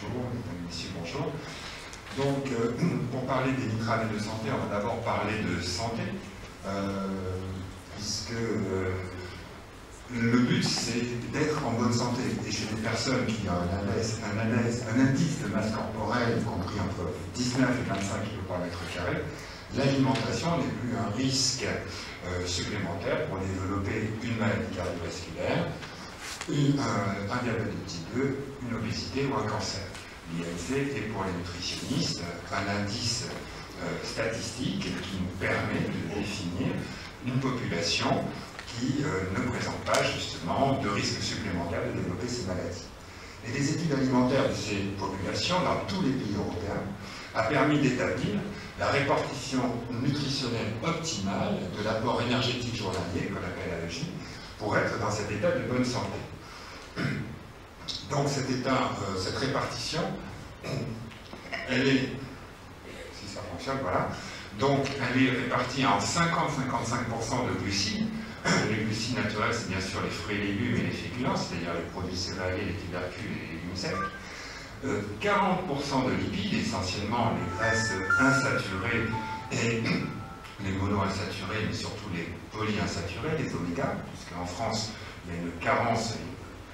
Bonjour, mesdames et messieurs, bonjour. Donc, pour parler des nitrates et de santé, on va d'abord parler de santé, puisque le but, c'est d'être en bonne santé. Et chez des personnes qui ont un indice de masse corporelle compris entre 19 et 25 kg par mètre carré, l'alimentation n'est plus un risque supplémentaire pour développer une maladie cardiovasculaire, un diabète de type 2, une obésité ou un cancer. L'IMC est pour les nutritionnistes un indice statistique qui nous permet de définir une population qui ne présente pas justement de risque supplémentaire de développer ces maladies. Et les études alimentaires de ces populations dans tous les pays européens a permis d'établir la répartition nutritionnelle optimale de l'apport énergétique journalier, qu'on appelle AEJ, pour être dans cet état de bonne santé. Donc cette répartition, elle est, si ça fonctionne, voilà, donc elle est répartie en 50-55% de glucides. Les glucides naturels, c'est bien sûr les fruits et légumes et les féculents, c'est-à-dire les produits céréaliers, les tubercules et les légumes secs. 40% de lipides, essentiellement les graisses insaturées et les monoinsaturées, mais surtout les polyinsaturés, les oméga, puisqu'en France, il y a une carence,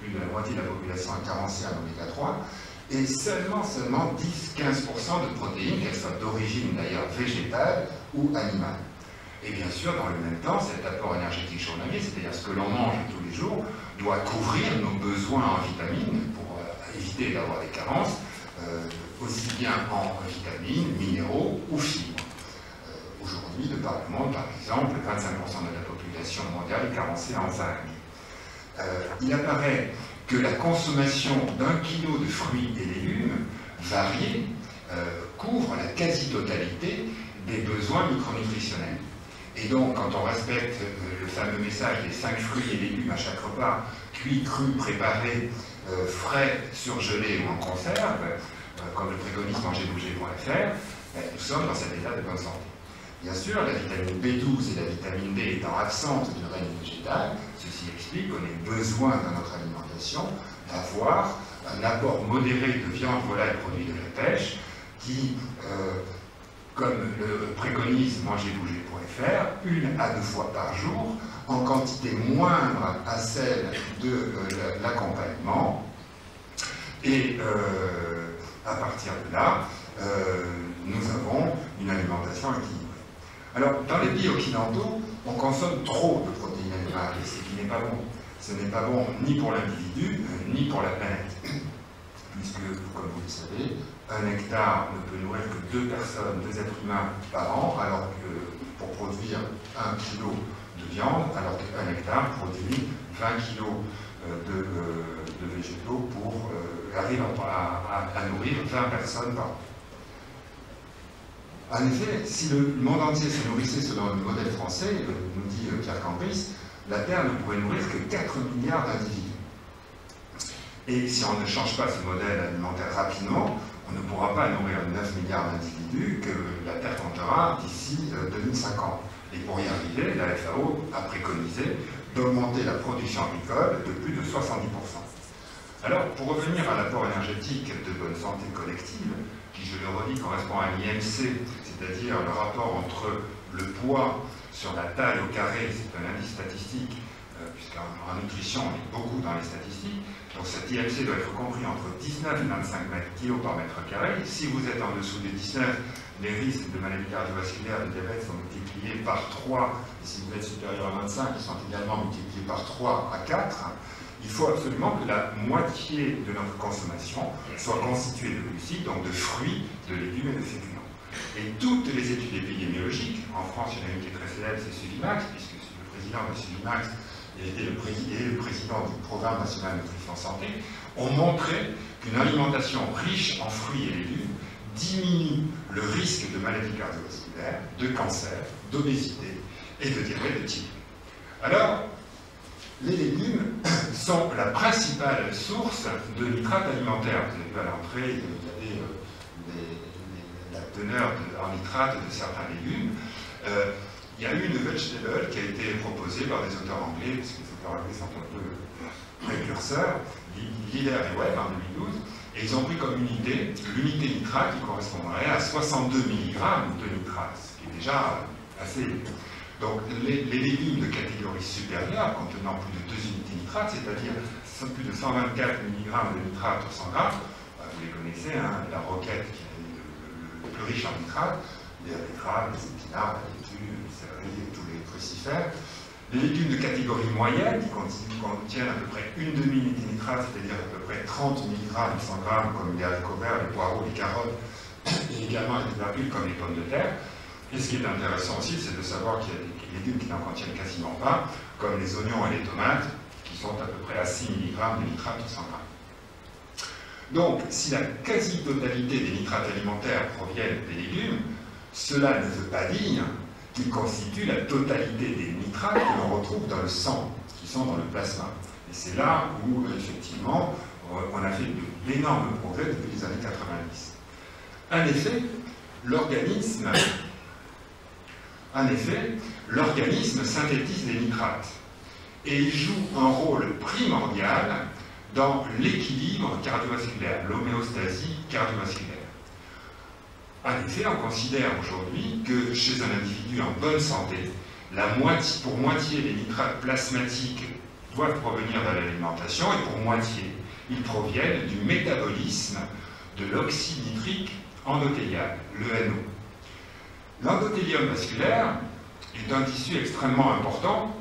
plus de la moitié de la population est carencée en oméga 3, et seulement 10-15% de protéines, qu'elles soient d'origine d'ailleurs végétale ou animale. Et bien sûr, dans le même temps, cet apport énergétique journalier, c'est-à-dire ce que l'on mange tous les jours, doit couvrir nos besoins en vitamines pour éviter d'avoir des carences, aussi bien en vitamines, minéraux ou fibres. Aujourd'hui, de par le monde, par exemple, 25% de la population mondiale est carencée en zinc. Il apparaît que la consommation d'1 kilo de fruits et légumes variés couvre la quasi-totalité des besoins micronutritionnels. Et donc, quand on respecte le fameux message des 5 fruits et légumes à chaque repas, cuits, crus, préparés, frais, surgelés ou en conserve, comme le préconise mangerbouger.fr, nous sommes dans cet état de bonne santé. Bien sûr, la vitamine B12 et la vitamine D étant absentes du règne végétal, ceci explique qu'on ait besoin dans notre alimentation d'avoir un apport modéré de viande, volaille, produits de la pêche, qui, comme le préconise mangerbouger.fr, 1 à 2 fois par jour, en quantité moindre à celle de l'accompagnement. Et à partir de là, nous avons une alimentation équilibrée. Alors, dans les pays occidentaux, on consomme trop de protéines animales, et ce qui n'est pas bon. Ce n'est pas bon ni pour l'individu, ni pour la planète. Puisque, comme vous le savez, 1 hectare ne peut nourrir que 2 personnes, 2 êtres humains par an, alors que pour produire 1 kilo de viande, alors qu'1 hectare produit 20 kg de végétaux pour arriver à nourrir 20 personnes par an. En effet, si le monde entier se nourrissait selon le modèle français, nous dit Pierre Campris, la Terre ne pourrait nourrir que 4 milliards d'individus. Et si on ne change pas ce modèle alimentaire rapidement, on ne pourra pas nourrir 9 milliards d'individus que la Terre comptera d'ici 2050. Et pour y arriver, la FAO a préconisé d'augmenter la production agricole de plus de 70%. Alors, pour revenir à l'apport énergétique de bonne santé collective, qui, je le redis, correspond à l'IMC, c'est-à-dire le rapport entre le poids sur la taille au carré, c'est un indice statistique, puisqu'en nutrition, on est beaucoup dans les statistiques. Donc cet IMC doit être compris entre 19 et 25 kg par mètre carré. Si vous êtes en dessous des 19, les risques de maladies cardiovasculaires, de diabète sont multipliés par 3. Et si vous êtes supérieur à 25, ils sont également multipliés par 3 à 4. Il faut absolument que la moitié de notre consommation soit constituée de glucides, donc de fruits, de légumes et de féculents. Et toutes les études épidémiologiques, en France il y en a une qui est très célèbre, c'est Suvimax, puisque le président de Suvimax et le président du Programme national de nutrition santé, ont montré qu'une alimentation riche en fruits et légumes diminue le risque de maladies cardiovasculaires, de cancer, d'obésité et de diabète de type 2. Alors, les légumes sont la principale source de nitrates alimentaires. Vous avez vu à l'entrée, il y avait la teneur en nitrate de certains légumes. Il y a eu une vegetable qui a été proposée par des auteurs anglais, parce que les auteurs anglais sont un peu précurseurs, Liller et Webb en 2012, Et ils ont pris comme unité l'unité nitrate qui correspondrait à 62 mg de nitrate, ce qui est déjà assez élevé. Donc les légumes de catégorie supérieure contenant plus de 2 unités nitrates, c'est-à-dire plus de 124 mg de nitrate sur 100 g, vous les connaissez, hein, la roquette qui est le plus riche en nitrate, les betteraves, les épinards, la laitue, le céleri et tous les crucifères. Les légumes de catégorie moyenne, qui contiennent à peu près une demi-unité nitrate, c'est-à-dire à peu près 30 mg de 100 g, comme les haricots verts, les poireaux, les carottes, et également les vertules comme les pommes de terre. Et ce qui est intéressant aussi, c'est de savoir qu'il y a des légumes qui n'en contiennent quasiment pas, comme les oignons et les tomates, qui sont à peu près à 6 mg de nitrate sur 100 g. Donc, si la quasi-totalité des nitrates alimentaires proviennent des légumes, cela ne veut pas dire qu'ils constituent la totalité des nitrates que l'on retrouve dans le sang, qui sont dans le plasma. Et c'est là où, effectivement, on a fait d'énormes progrès depuis les années 90. En effet, l'organisme synthétise des nitrates et il joue un rôle primordial dans l'équilibre cardiovasculaire, l'homéostasie cardiovasculaire. En effet, on considère aujourd'hui que chez un individu en bonne santé, pour moitié les nitrates plasmatiques doivent provenir de l'alimentation et pour moitié, ils proviennent du métabolisme de l'oxyde nitrique endothélial, le NO. L'endothélium vasculaire est un tissu extrêmement important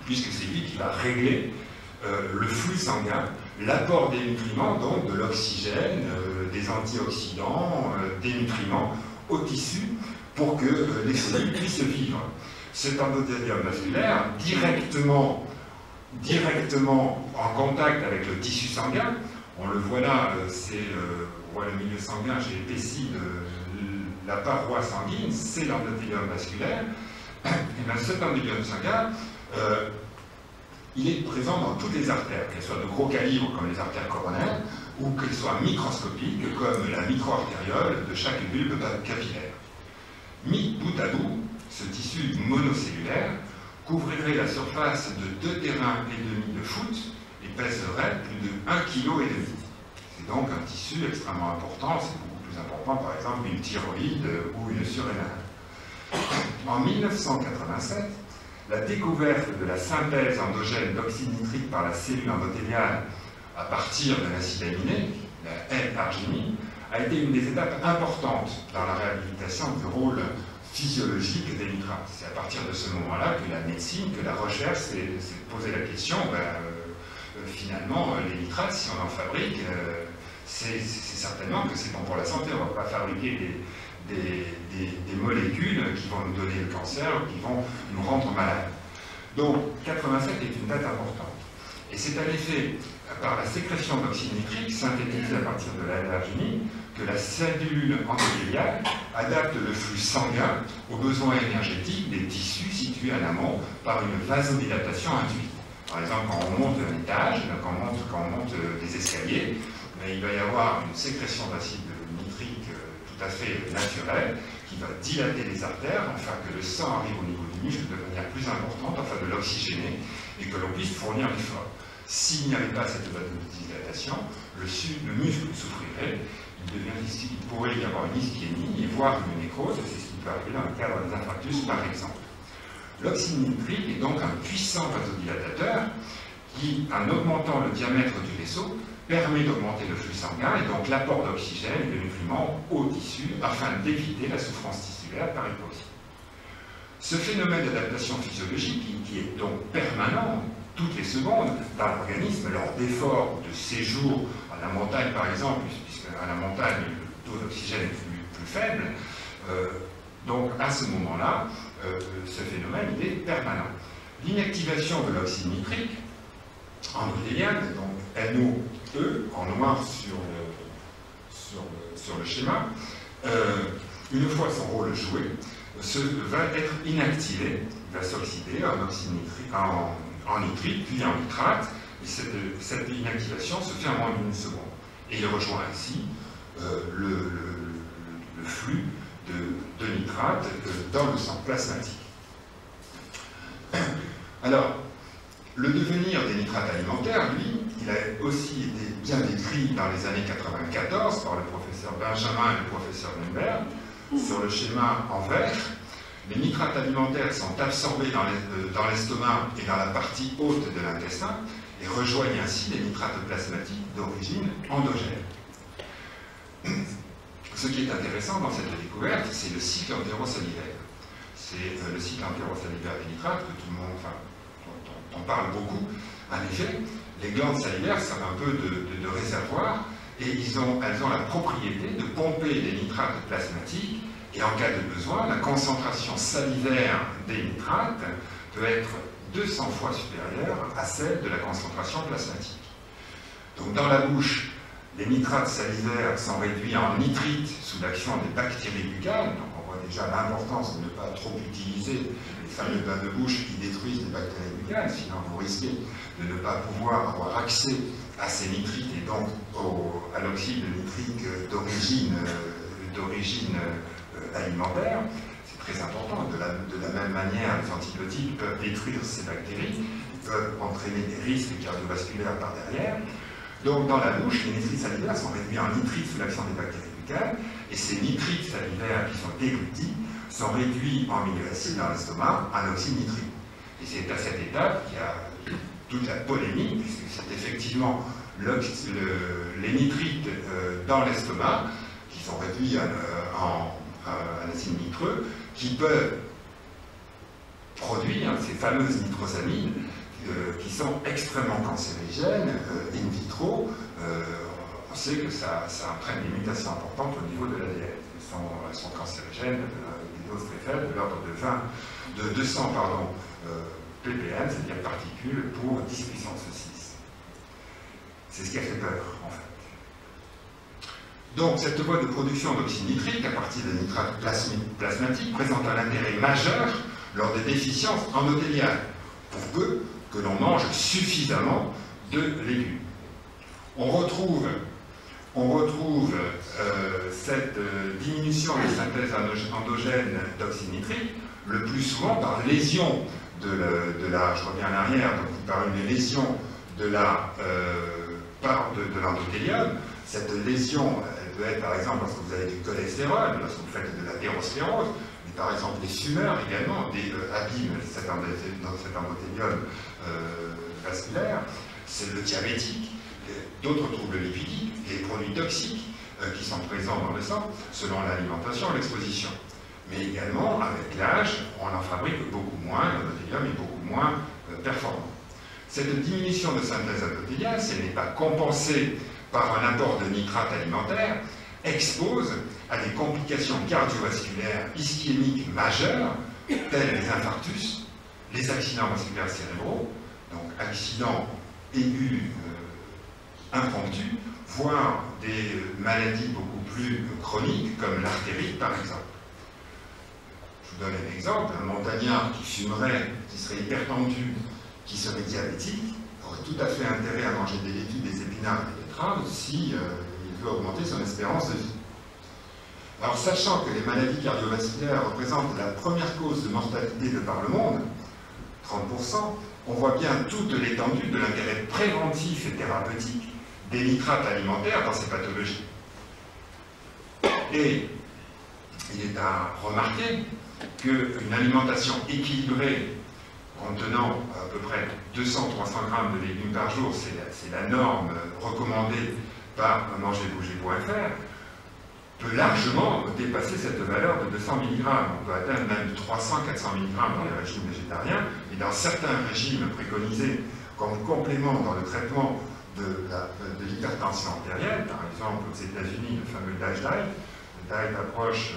puisque c'est lui qui va régler le flux sanguin, l'apport des nutriments, donc de l'oxygène, des antioxydants, des nutriments au tissu pour que les cellules puissent vivre. Cet endothélium vasculaire, directement en contact avec le tissu sanguin, on le voit là, on voit le milieu sanguin, j'ai épaissi la paroi sanguine, c'est l'endothélium vasculaire. Et bien cet endothélium sanguin, il est présent dans toutes les artères, qu'elles soient de gros calibre comme les artères coronaires, ou qu'elles soient microscopiques comme la micro-artériole de chaque bulbe capillaire. Mis bout à bout, ce tissu monocellulaire couvrirait la surface de 2,5 terrains de foot et pèserait plus de 1,5 kg. C'est donc un tissu extrêmement important, c'est beaucoup plus important par exemple qu'une thyroïde ou une surrénale. En 1987, la découverte de la synthèse endogène d'oxyde nitrique par la cellule endothéliale à partir de l'acide aminé, la L-arginine, a été une des étapes importantes dans la réhabilitation du rôle physiologique des nitrates. C'est à partir de ce moment-là que la médecine, que la recherche s'est posé la question, finalement, les nitrates, si on en fabrique, c'est certainement que c'est bon pour la santé. On ne va pas fabriquer des molécules qui vont nous donner le cancer ou qui vont nous rendre malades. Donc, 87 est une date importante. Et c'est en effet par la sécrétion d'oxyde nitrique synthétisée à partir de l'L-arginine que la cellule endothéliale adapte le flux sanguin aux besoins énergétiques des tissus situés en amont par une vasodilatation induite. Par exemple, quand on monte un étage, quand on monte des escaliers, il va y avoir une sécrétion d'acide nitrique tout à fait naturelle qui va dilater les artères afin que le sang arrive au niveau du muscle de manière plus importante, afin de l'oxygéner et que l'on puisse fournir l'effort. S'il n'y avait pas cette vasodilatation, le muscle souffrirait, il pourrait y avoir une ischémie et voire une nécrose, c'est ce qui peut arriver dans le cadre des infarctus par exemple. L'oxyde nitrique est donc un puissant vasodilatateur qui, en augmentant le diamètre du vaisseau, permet d'augmenter le flux sanguin et donc l'apport d'oxygène et de nutriments au tissu afin d'éviter la souffrance tissulaire par hypoxie. Ce phénomène d'adaptation physiologique, qui est donc permanent, toutes les secondes, dans l'organisme, lors d'efforts de séjour à la montagne par exemple, puisque à la montagne le taux d'oxygène est plus faible, donc à ce moment-là, ce phénomène il est permanent. L'inactivation de l'oxyde nitrique endothélial, donc NO2 en noir sur le schéma, une fois son rôle joué, va être inactivé, il va s'oxyder en oxyde nitrique, en nitrite, puis en nitrate, et cette inactivation se fait en moins d'une seconde. Et il rejoint ainsi le flux de nitrate dans le sang plasmatique. Alors, le devenir des nitrates alimentaires, lui, il a aussi été bien décrit dans les années 94 par le professeur Benjamin et le professeur Lemberg, sur le schéma en vert. Les nitrates alimentaires sont absorbés dans l'estomac et dans la partie haute de l'intestin et rejoignent ainsi les nitrates plasmatiques d'origine endogène. Ce qui est intéressant dans cette découverte, c'est le cycle entérosalivaire. C'est le cycle entérosalivaire des nitrates que tout le monde, dont on parle beaucoup. En effet, les glandes salivaires servent un peu de réservoir et elles ont la propriété de pomper les nitrates plasmatiques et en cas de besoin, la concentration salivaire des nitrates peut être 200 fois supérieure à celle de la concentration plasmatique. Donc dans la bouche, les nitrates salivaires sont réduits en nitrites sous l'action des bactéries buccales. Donc on voit déjà l'importance de ne pas trop utiliser les fameux bains de bouche qui détruisent les bactéries buccales, sinon vous risquez de ne pas pouvoir avoir accès à ces nitrites et donc à l'oxyde nitrique d'origine alimentaire. C'est très important. De la même manière, les antibiotiques peuvent détruire ces bactéries, ils peuvent entraîner des risques cardiovasculaires par derrière. Donc dans la bouche, les nitrites salivaires sont réduits en nitrites sous l'action des bactéries buccales, et ces nitrites salivaires qui sont déglutis sont réduits en milieu acide dans l'estomac en oxyde nitrique. Et c'est à cette étape qu'il y a toute la polémique, puisque c'est effectivement les nitrites dans l'estomac qui sont réduits en acide nitreux, qui peuvent produire ces fameuses nitrosamines qui sont extrêmement cancérigènes in vitro. On sait que ça entraîne des mutations importantes au niveau de l'ADN. Elles sont cancérigènes avec des doses très faibles, de l'ordre de 200 ppm, c'est-à-dire particules pour 10 puissance 6. C'est ce qui a fait peur, en fait. Donc, cette voie de production d'oxyde nitrique à partir des nitrates plasmatiques présente un intérêt majeur lors des déficiences endothéliales, pour peu que l'on mange suffisamment de légumes. On retrouve cette diminution de synthèse endogène d'oxyde nitrique le plus souvent par lésion je reviens en arrière, donc par une lésion de l'endothélium. Cette lésion, elle peut être par exemple lorsque vous avez du cholestérol, lorsque vous faites de l'athérosclérose, mais par exemple les fumeurs également, abîment cet endothélium vasculaire, c'est le diabétique, d'autres troubles lipidiques, les produits toxiques qui sont présents dans le sang selon l'alimentation et l'exposition. Mais également, avec l'âge, on en fabrique beaucoup moins, l'endothélium est beaucoup moins performant. Cette diminution de synthèse endothéliale, si elle n'est pas compensée par un apport de nitrates alimentaires, expose à des complications cardiovasculaires ischémiques majeures, telles les infarctus, les accidents vasculaires cérébraux, donc accidents aigus impromptus, voire des maladies beaucoup plus chroniques, comme l'artérite par exemple. Je vous donne un exemple, un montagnard qui fumerait, qui serait hypertendu, qui serait diabétique, aurait tout à fait intérêt à manger des laitues, des épinards et des betteraves si il veut augmenter son espérance de vie. Alors, sachant que les maladies cardiovasculaires représentent la première cause de mortalité de par le monde, 30%, on voit bien toute l'étendue de l'intérêt préventif et thérapeutique des nitrates alimentaires dans ces pathologies. Et il est à remarquer qu'une alimentation équilibrée contenant à peu près 200-300 grammes de légumes par jour, c'est la norme recommandée par mangerbouger.fr, peut largement dépasser cette valeur de 200 mg. On peut atteindre même 300-400 mg dans les régimes végétariens, et dans certains régimes préconisés comme complément dans le traitement de l'hypertension artérielle, par exemple aux États-Unis, le fameux DASH Diet, le Diet Approach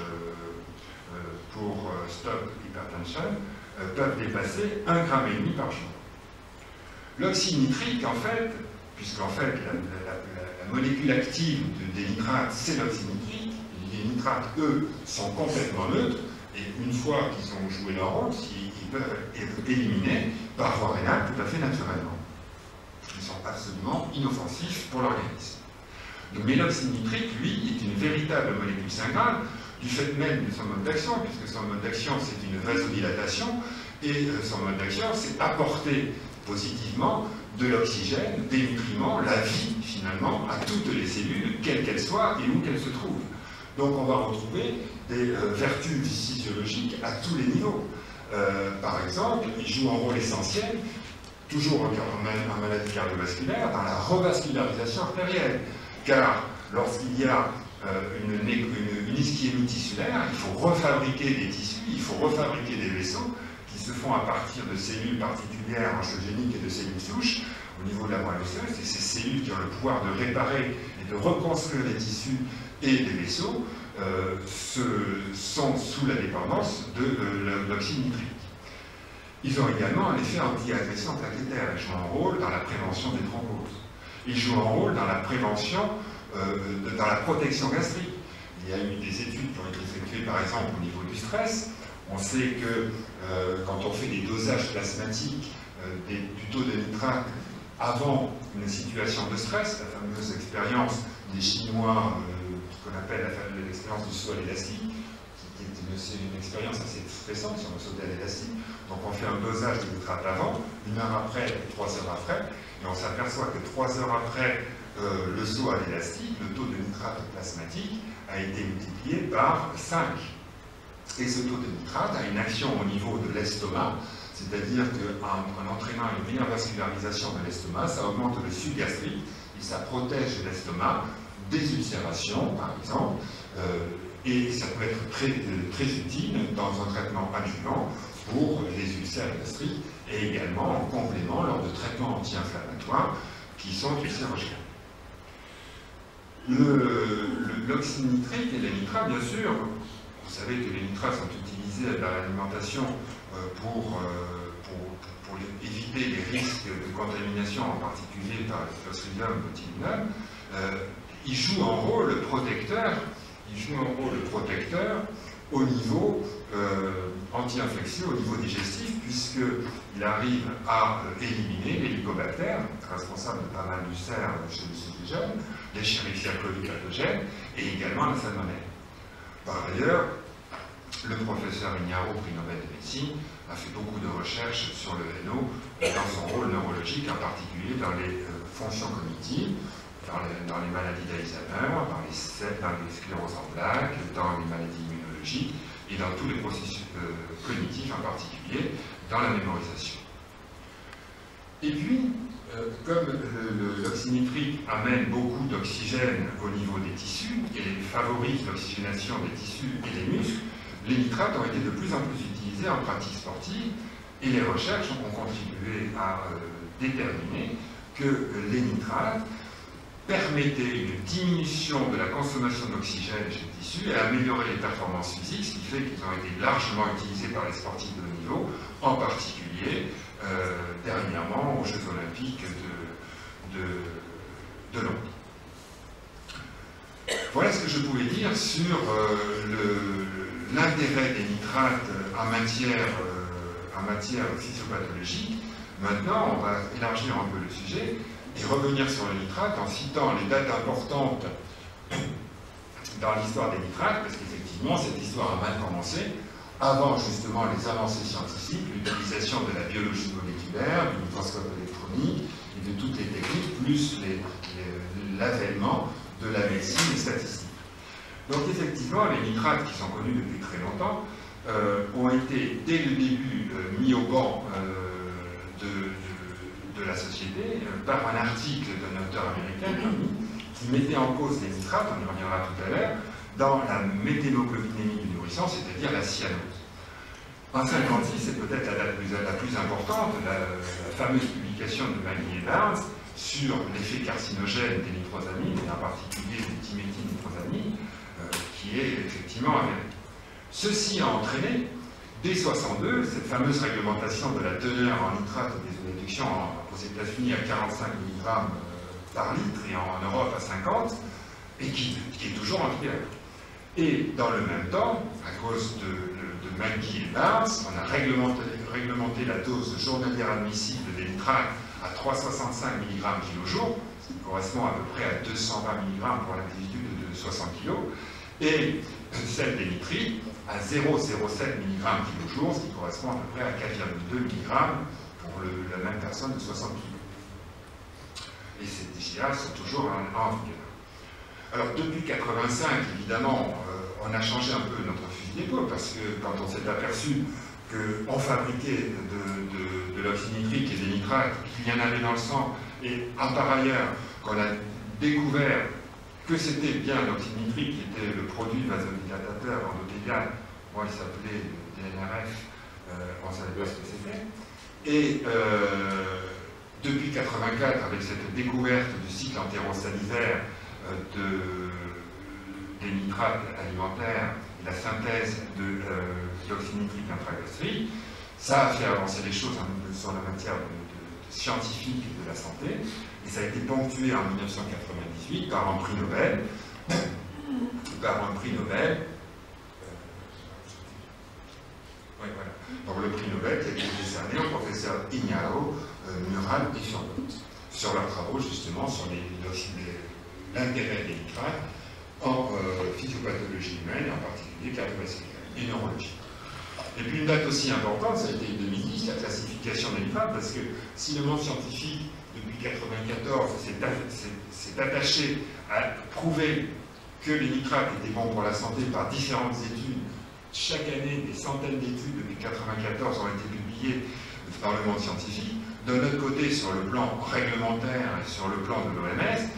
pour Stop Hypertension, peuvent dépasser 1,5 g par jour. L'oxyde nitrique, en fait, puisqu'en fait la molécule active des nitrates, c'est l'oxyde nitrique, les nitrates, eux, sont complètement neutres, et une fois qu'ils ont joué leur rôle, ils peuvent être éliminés par voie rénale tout à fait naturellement. Ils sont absolument inoffensifs pour l'organisme. Mais l'oxyde nitrique, lui, est une véritable molécule syngale, du fait même de son mode d'action, puisque son mode d'action, c'est une vasodilatation, et son mode d'action, c'est apporter positivement de l'oxygène, des nutriments, la vie finalement à toutes les cellules, quelles qu'elles soient et où qu'elles se trouvent. Donc on va retrouver des vertus physiologiques à tous les niveaux. Par exemple, il joue un rôle essentiel, toujours en maladie cardiovasculaire, dans la revascularisation artérielle. Car lorsqu'il y a une ischémie tissulaire, il faut refabriquer des tissus, il faut refabriquer des vaisseaux qui se font à partir de cellules particulières angiogéniques et de cellules souches au niveau de la moelle osseuse. Et ces cellules qui ont le pouvoir de réparer et de reconstruire les tissus et les vaisseaux sont sous la dépendance de l'oxyde nitrique. Ils ont également un effet anti-agression plaquettaire. Ils jouent un rôle dans la prévention des thromboses. Ils jouent un rôle dans la prévention, dans la protection gastrique. Il y a eu des études qui ont été effectuées par exemple au niveau du stress. On sait que quand on fait des dosages plasmatiques du taux de nitrate avant une situation de stress, la fameuse expérience des Chinois, qu'on appelle l'expérience du saut à l'élastique, c'est une expérience assez stressante si on veut sauter à l'élastique. Donc on fait un dosage de nitrate avant, 1 heure après et 3 heures après, et on s'aperçoit que 3 heures après le saut à l'élastique, le taux de nitrate plasmatique a été multiplié par 5. Et ce taux de nitrate a une action au niveau de l'estomac, c'est-à-dire qu'en entraînant une meilleure vascularisation de l'estomac, ça augmente le suc gastrique et ça protège l'estomac des ulcérations, par exemple, et ça peut être très utile dans un traitement adjuvant pour les ulcères gastriques et également en complément lors de traitements anti-inflammatoires qui sont ulcérogènes. L'oxyde nitrique et les nitrates, bien sûr, vous savez que les nitrates sont utilisés dans l'alimentation pour éviter les risques de contamination, en particulier par le Clostridium botulinum. Ils jouent un rôle protecteur. Au niveau anti-infectieux, au niveau digestif, puisqu'il arrive à éliminer les lycobactères, responsables de pas mal d'ulcères chez les jeunes, les Escherichia coli pathogènes, et également la salmonelle. Par ailleurs, le professeur Ignarro, prix Nobel de médecine, a fait beaucoup de recherches sur le NO dans son rôle neurologique, en particulier dans les fonctions cognitives, dans les maladies d'Alzheimer, dans les scléroses en plaques, dans les maladies immunologiques et dans tous les processus cognitifs, en particulier dans la mémorisation. Et puis, comme l'oxyde nitrique amène beaucoup d'oxygène au niveau des tissus et favorise l'oxygénation des tissus et des muscles, les nitrates ont été de plus en plus utilisés en pratique sportive et les recherches ont contribué à déterminer que les nitrates permettaient une diminution de la consommation d'oxygène chez le tissu et améliorer les performances physiques, ce qui fait qu'ils ont été largement utilisés par les sportifs de haut niveau, en particulier dernièrement aux Jeux Olympiques de Londres. Voilà ce que je pouvais dire sur l'intérêt des nitrates en matière physiopathologique. Maintenant, on va élargir un peu le sujet et revenir sur les nitrates en citant les dates importantes dans l'histoire des nitrates, parce qu'effectivement, cette histoire a mal commencé, avant justement les avancées scientifiques, l'utilisation de la biologie moléculaire, du microscope électronique et de toutes les techniques, plus l'avènement de la médecine et statistique. Donc effectivement, les nitrates qui sont connus depuis très longtemps ont été dès le début mis au banc de la société par un article d'un auteur américain qui mettait en cause les nitrates, on y reviendra tout à l'heure, dans la méthénoglobinémie du nourrisson, c'est-à-dire la cyanose. En 1956, c'est peut-être la date la plus importante, la fameuse publication de Maggie et Barnes sur l'effet carcinogène des nitrosamines, et en particulier des diméthylnitrosamines, qui est effectivement avéré. Ceci a entraîné, dès 1962, cette fameuse réglementation de la teneur en nitrate des eaux d'éduction aux États-Unis à 45 mg par litre et en Europe à 50, et qui est toujours en vigueur. Et dans le même temps, à cause de Maggie et Barnes, on a réglementé la dose journalière admissible des nitrates à 365 mg kg, ce qui correspond à peu près à 220 mg pour l'individu de 60 kg, et celle des nitrites à 0,07 mg kg, ce qui correspond à peu près à 4,2 mg pour la même personne de 60 kg. Et ces DGA sont toujours en vigueur. Alors depuis 85, évidemment, on a changé un peu notre fusil d'épaule, parce que quand on s'est aperçu qu'on fabriquait de l'oxyde nitrique et des nitrates, qu'il y en avait dans le sang, et par ailleurs qu'on a découvert que c'était bien l'oxyde nitrique qui était le produit vasodilatateur endothélial, moi il s'appelait DNRF, on ne savait pas ce que c'était. Et depuis 84, avec cette découverte du cycle entérosalivaire des nitrates alimentaires et la synthèse de l'oxyde nitrique intragastrique, ça a fait avancer les choses sur la matière scientifique de la santé, et ça a été ponctué en 1998 par un prix Nobel, oui, voilà. Donc le prix Nobel qui a été décerné au professeur Iñárritu, Mural et Furgot, sur leurs travaux justement sur l'intérêt des nitrates en physiopathologie humaine, en particulier cardiovasculaire et neurologie. Et puis une date aussi importante, ça a été 2010, la classification des nitrates, parce que si le monde scientifique, depuis 1994, s'est attaché à prouver que les nitrates étaient bons pour la santé par différentes études, chaque année, des centaines d'études depuis 1994 ont été publiées dans le monde scientifique. D'un autre côté, sur le plan réglementaire et sur le plan de l'OMS,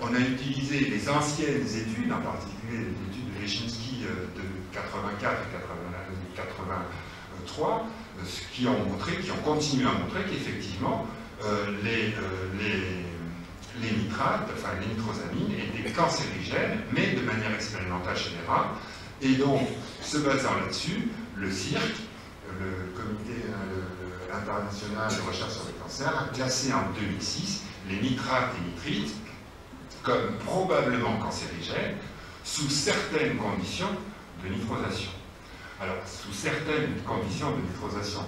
on a utilisé les anciennes études, en particulier les études de Leschinski de 84 et 83, qui ont continué à montrer qu'effectivement les nitrates, enfin les nitrosamines, étaient cancérigènes, mais de manière expérimentale générale. Et donc, se basant là-dessus, le CIRC, le Comité international de recherche sur le cancer, a classé en 2006 les nitrates et nitrites comme probablement cancérigènes sous certaines conditions de nitrosation. Alors, sous certaines conditions de nitrosation,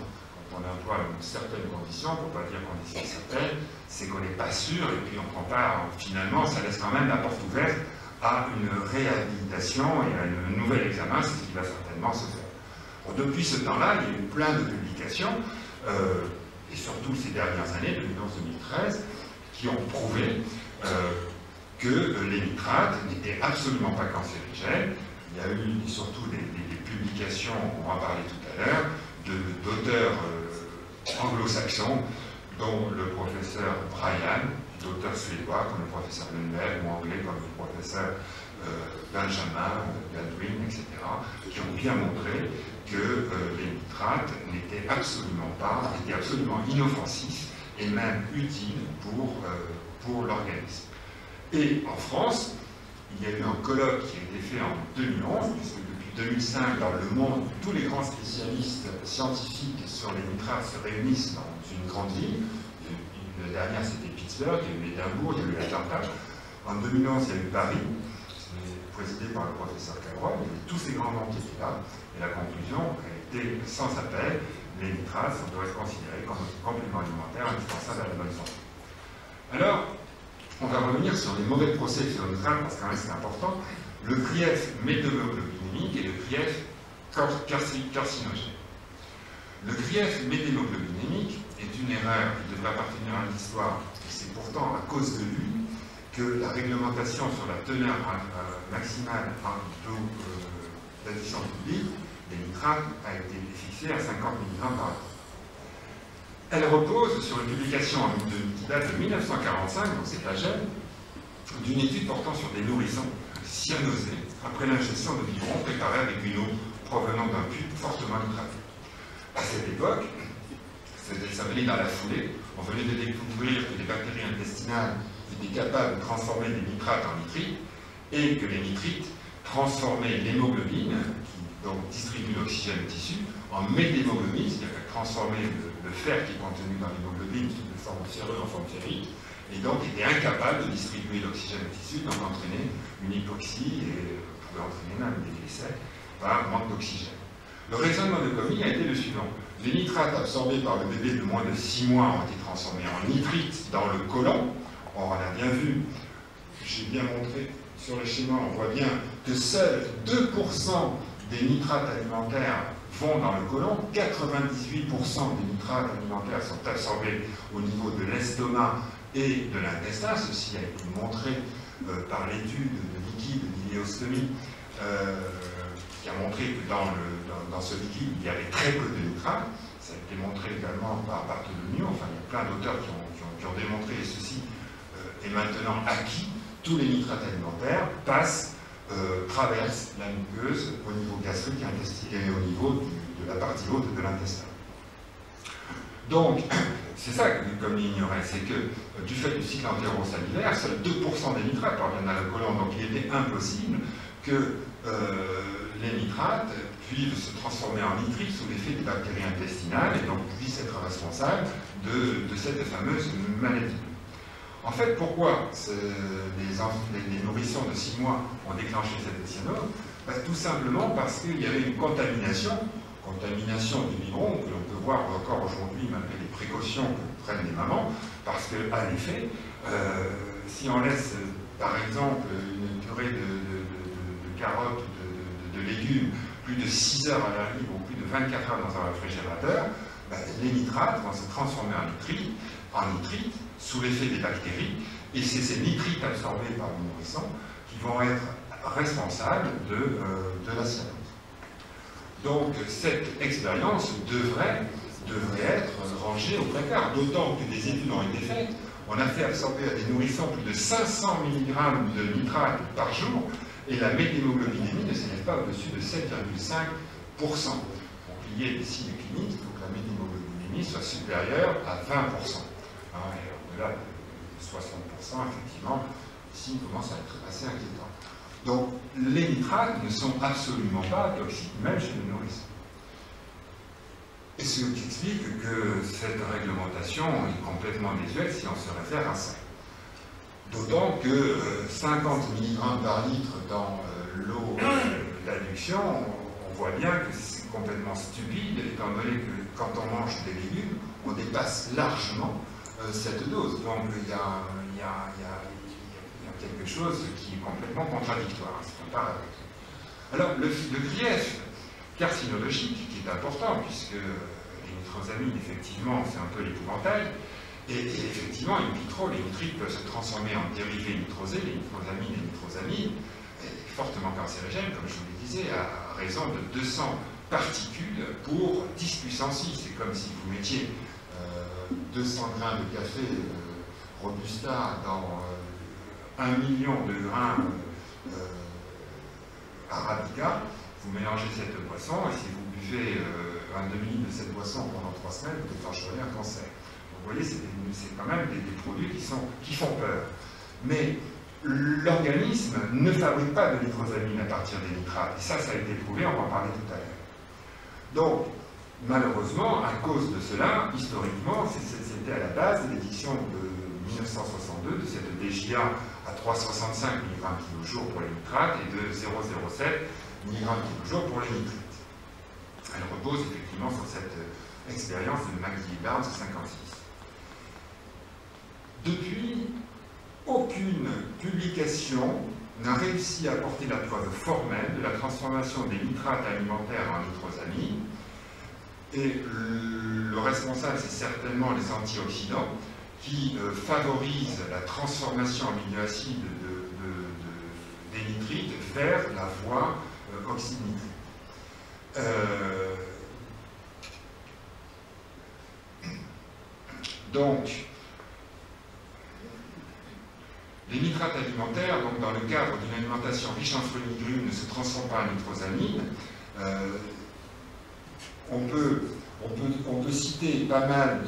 quand on emploie une certaine condition, pour ne pas dire condition certaine, c'est qu'on n'est pas sûr, et puis on prend pas, finalement, ça laisse quand même la porte ouverte à une réhabilitation et à un nouvel examen, c'est ce qui va certainement se faire. Bon, depuis ce temps-là, il y a eu plein de publications, et surtout ces dernières années, 2011-2013, qui ont prouvé que les nitrates n'étaient absolument pas cancérigènes. Il y a eu surtout des publications, on va en parler tout à l'heure, d'auteurs anglo-saxons, dont le professeur Bryan, d'auteurs suédois comme le professeur Lundberg, ou anglais comme le professeur Benjamin, Baldwin, etc., qui ont bien montré que les nitrates n'étaient absolument pas, étaient absolument inoffensifs et même utiles pour l'organisme. Et en France, il y a eu un colloque qui a été fait en 2011, puisque depuis 2005, dans le monde, tous les grands spécialistes scientifiques sur les nitrates se réunissent dans une grande ville. La dernière, c'était Pittsburgh, il y a eu Édimbourg, il y a eu Atlanta. En 2011, il y a eu Paris, présidé par le professeur Cabrol. Il y avait tous ces grands noms qui étaient là. Et la conclusion a été sans appel, les nitrates doivent être considérés comme un complément alimentaire indispensable à la bonne santé. Alors, on va revenir sur les mauvais procès sur le nitrate, parce que quand même c'est important. Le grief méthhémoglobinémique et le grief carcinogène. Le grief méthhémoglobinémique est une erreur qui devrait appartenir à l'histoire, et c'est pourtant à cause de lui que la réglementation sur la teneur maximale en taux d'addition publique des nitrates a été fixée à 50 mg par litre. Elle repose sur une publication qui date de 1945, donc c'est pas jeune, d'une étude portant sur des nourrissons cyanosés après l'ingestion de biberons préparés avec une eau provenant d'un puits fortement nitraté. À cette époque, ça venait dans la foulée, on venait de découvrir que les bactéries intestinales étaient capables de transformer des nitrates en nitrites, et que les nitrites transformaient l'hémoglobine, qui donc distribue l'oxygène au tissu, en méthémoglobine, c'est-à-dire qu'elle transformait le fer qui est contenu dans l'hémoglobine sous une forme ferreuse en forme ferrique, et donc était incapable de distribuer l'oxygène au tissu, donc entraîner une hypoxie et pouvait entraîner même des décès par manque d'oxygène. Le raisonnement de Comey a été le suivant. Les nitrates absorbés par le bébé de moins de 6 mois ont été transformés en nitrites dans le côlon. Or, on a bien vu, j'ai bien montré sur le schéma, on voit bien que seuls 2% des nitrates alimentaires vont dans le côlon. 98% des nitrates alimentaires sont absorbés au niveau de l'estomac et de l'intestin. Ceci a été montré par l'étude de liquide d'iléostomie qui a montré que dans ce liquide, il y avait très peu de nitrates. Ça a été montré également par Bartholomew. Enfin, il y a plein d'auteurs qui ont démontré, et ceci est maintenant acquis, tous les nitrates alimentaires traversent la muqueuse au niveau gastrique et au niveau de la partie haute de l'intestin. Donc, c'est ça que comme il ignorait, c'est que du fait du cycle entérosalivaire, seuls 2% des nitrates parviennent à la colonne, donc il était impossible que les nitrates puissent se transformer en nitrites sous l'effet des bactéries intestinales et donc puissent être responsables de cette fameuse maladie. En fait, pourquoi les nourrissons de 6 mois ont déclenché cette cyanose? Tout simplement parce qu'il y avait une contamination du biberon que l'on peut voir encore aujourd'hui malgré les précautions que prennent les mamans, parce qu'à l'effet, si on laisse par exemple une purée de carottes ou de légumes plus de 6 heures à la rive ou plus de 24 heures dans un réfrigérateur, les nitrates vont se transformer en nitrites sous l'effet des bactéries, et c'est ces nitrites absorbés par le nourrisson qui vont être responsables de la cyanose. Donc cette expérience devrait être rangée au placard, d'autant que des études ont été faites. On a fait absorber à des nourrissons plus de 500 mg de nitrate par jour, et la méthhémoglobinémie ne s'élève pas au-dessus de 7,5%. Pour qu'il y ait des signes cliniques, il faut que la méthhémoglobinémie soit supérieure à 20%. Et au-delà de 60%, effectivement, les signes commencent à être assez inquiétants. Donc, les nitrates ne sont absolument pas toxiques, même chez les nourrissons. Et ce qui explique que cette réglementation est complètement désuète si on se réfère à ça. D'autant que 50 mg par litre dans l'eau d'adduction, on voit bien que c'est complètement stupide, étant donné que quand on mange des légumes, on dépasse largement cette dose. Donc il y a quelque chose qui est complètement contradictoire. C'est un paradoxe. Alors le grief carcinologique, qui est important, puisque les nitrosamines, effectivement, c'est un peu l'épouvantail, et effectivement, in vitro, les nitrites peuvent se transformer en dérivés nitrosés, les nitrosamines et nitrosamines, fortement cancérigènes, comme je vous le disais, à raison de 200 particules pour 10 puissance 6. C'est comme si vous mettiez 200 grains de café Robusta dans 1 million de grains Arabica, vous mélangez cette boisson, et si vous buvez un demi de cette boisson pendant 3 semaines, vous déclencherez un cancer. Vous voyez, c'est quand même des produits qui font peur. Mais l'organisme ne fabrique pas de nitrosamine à partir des nitrates. Et ça a été prouvé, on va en parler tout à l'heure. Donc, malheureusement, à cause de cela, historiquement, c'était à la base de l'édition de 1962 de cette DJA à 365 mg/kg pour les nitrates et de 0,07 mg/kg pour les nitrites. Elle repose effectivement sur cette expérience de McGee-Barnes 56. Depuis, aucune publication n'a réussi à apporter la preuve formelle de la transformation des nitrates alimentaires en nitrosamines. Et le responsable, c'est certainement les antioxydants qui favorisent la transformation aminoacide des nitrites vers la voie oxynitrique. Donc, les nitrates alimentaires, donc dans le cadre d'une alimentation riche en fruits et légumes, ne se transforment pas en nitrosamine. On peut citer pas mal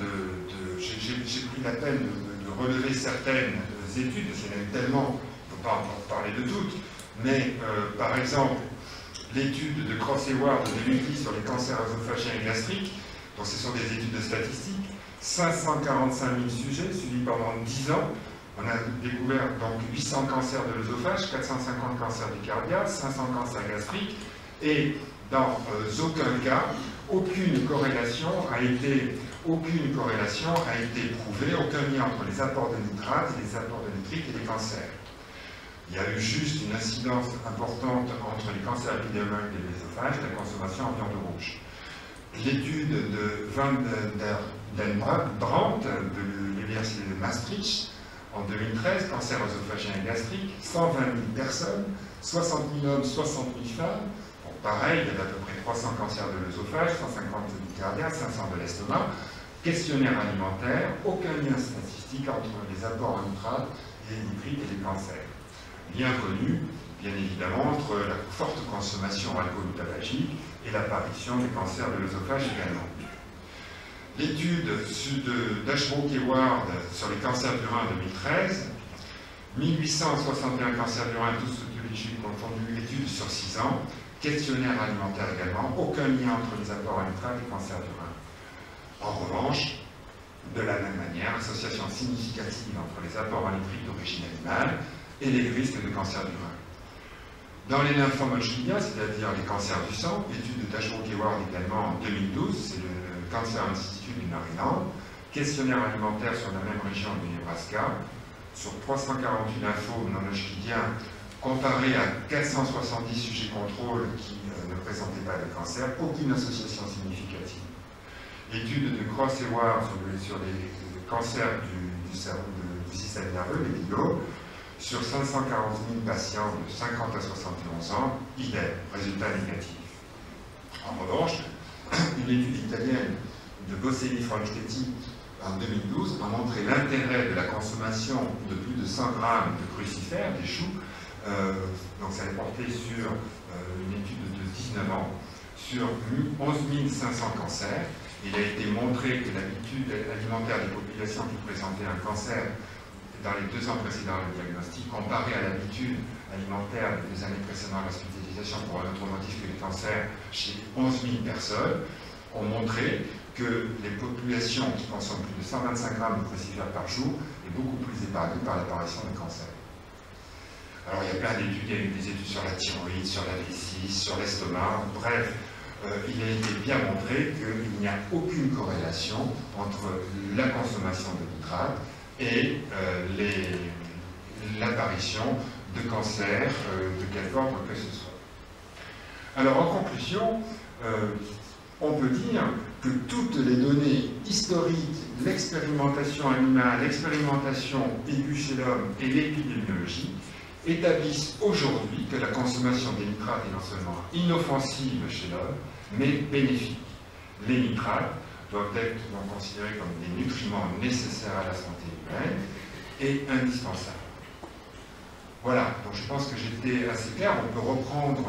j'ai pris la peine de relever certaines études, il y en a eu tellement, on ne peut pas en parler de toutes, mais par exemple, l'étude de Cross-Eward de 2010 sur les cancers œsophagiens et gastriques, donc ce sont des études de statistiques, 545 000 sujets suivis pendant 10 ans. On a découvert donc 800 cancers de l'œsophage, 450 cancers du cardiaque, 500 cancers gastriques, et dans aucun cas, aucune corrélation a été prouvée, aucun lien entre les apports de nitrates et les apports de nitrites et les cancers. Il y a eu juste une incidence importante entre les cancers épidémiques et l'œsophage, la consommation en viande rouge. l'étude de Van den Brandt de l'Université de Maastricht en 2013, cancer œsophagien et gastrique, 120 000 personnes, 60 000 hommes, 60 000 femmes. Bon, pareil, il y a à peu près 300 cancers de l'œsophage, 150 du cardiaque, 500 de l'estomac. Questionnaire alimentaire, aucun lien statistique entre les apports en nitrate et les nitrites et les cancers. Lien connu, bien évidemment, entre la forte consommation alcool ou tabagique et l'apparition des cancers de l'œsophage également. L'étude d'Ashbrook-Eward sur les cancers du rein en 2013, 1861 cancers du rein, tous biologiques confondus, étude sur 6 ans, questionnaire alimentaire également, aucun lien entre les apports en nitrate et les cancers du rein. En revanche, de la même manière, association significative entre les apports en nitrite d'origine animale et les risques de cancer du rein. Dans les lymphomes Hodgkiniens, c'est-à-dire les cancers du sang, l'étude de Ashbrook-Eward également en 2012, c'est le Cancer Institute du Maryland, questionnaire alimentaire sur la même région du Nebraska, sur 348 lymphomes non Hodgkiniens, comparé à 470 sujets contrôle qui ne présentaient pas de cancer, aucune association significative. L'étude de Cross-Eward sur les cancers du système nerveux, les gliomes, sur 540 000 patients de 50 à 71 ans, idem, résultat négatif. En revanche, une étude italienne de Bosseni-Franchetti en 2012 a montré l'intérêt de la consommation de plus de 100 grammes de crucifères, des choux, donc ça est porté sur une étude de 19 ans, sur 11 500 cancers. Il a été montré que l'habitude alimentaire des populations qui présentaient un cancer dans les 2 ans précédant le diagnostic, comparé à l'habitude alimentaire des années précédant l'hospitalisation pour un autre motif que les cancers chez 11 000 personnes, ont montré que les populations qui consomment plus de 125 grammes de crucifères par jour est beaucoup plus épargnées par l'apparition de cancer. Alors il y a plein d'études, il y a eu des études sur la thyroïde, sur la vessie, sur l'estomac, bref, il a été bien montré qu'il n'y a aucune corrélation entre la consommation de nitrate et l'apparition de cancer de quelque ordre que ce soit. Alors en conclusion, on peut dire que toutes les données historiques, l'expérimentation animale, l'expérimentation aiguë chez l'homme et l'épidémiologie établissent aujourd'hui que la consommation des nitrates est non seulement inoffensive chez l'homme, mais bénéfique. Les nitrates doivent être considérés comme des nutriments nécessaires à la santé humaine et indispensables. Voilà, donc je pense que j'étais assez clair. On peut reprendre,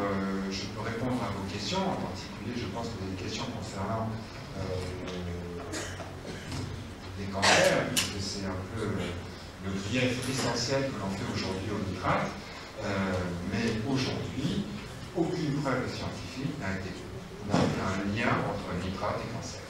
je peux répondre à vos questions, en particulier je pense que vous avez des questions concernant les cancers, puisque c'est un peu le grief essentiel que l'on fait aujourd'hui au nitrate, mais aujourd'hui, aucune preuve scientifique n'a fait un lien entre nitrate et cancer.